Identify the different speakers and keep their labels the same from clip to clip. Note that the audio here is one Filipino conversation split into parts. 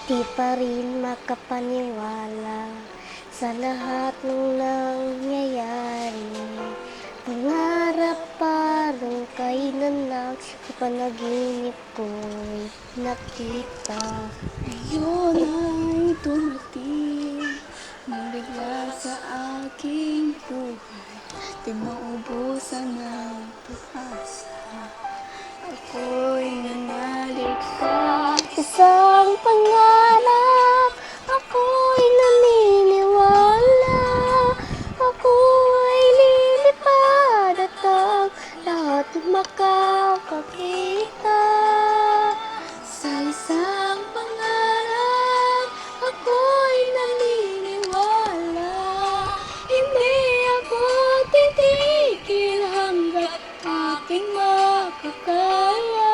Speaker 1: Di pa rin makapaniwala sa lahat ng nangyayari. Pangarap parang kailan lang sa panaginip ko'y nakita.
Speaker 2: Ngayon ay dumating nang bigla sa aking buhay, di maubusan ng pag-asa. Ako'y nanalik sa
Speaker 1: Isang pangarap, ako'y naniniwala. Ako'y lilipad at ang lahat makakakita.
Speaker 2: sa isang pangarap. Ako'y naniniwala, hindi ako titigil hanggat aking makakaya.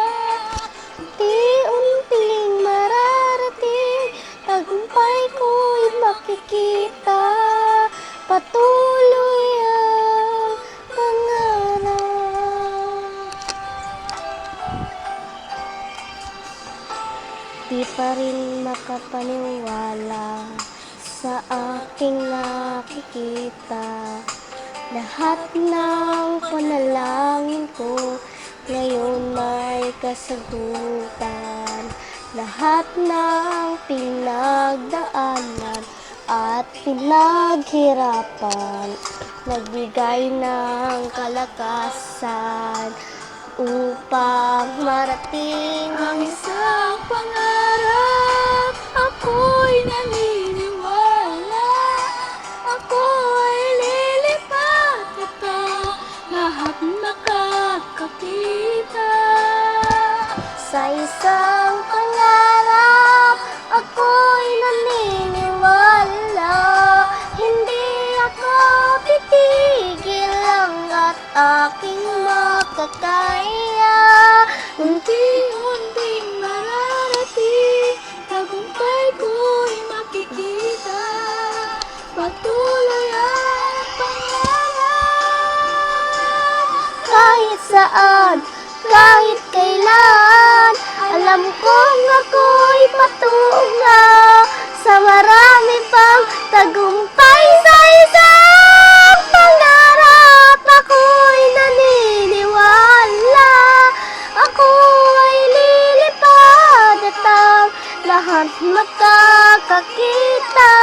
Speaker 1: Unti-unting mararating, tagumpay ko'y makikita. Patuloy ang pangarap. Di pa rin makapaniwala sa aking nakikita. Lahat ng panalangin ko ngayon ay kasagutan. Lahat ng pinagdaanan at pinaghirapan, nagbigay ng kalakasan upang marating
Speaker 2: Ang isang pangarap, ako'y naniniwala. Ako'y lilipad at ang lahat makakakita.
Speaker 1: sa isang pangarap. Ako'y naniniwala, hindi ako titigil hanggat aking makakaya.
Speaker 2: Unti-unting mararating, tagumpay ko'y makikita. Patuloy ang pangarap.
Speaker 1: Kahit saan, kahit kailan, alam kong ako'y patungo sa marami pang tagumpay. Sa isang pangarap, ako'y naniniwala. Ako ay lilipad at ang lahat makakakita.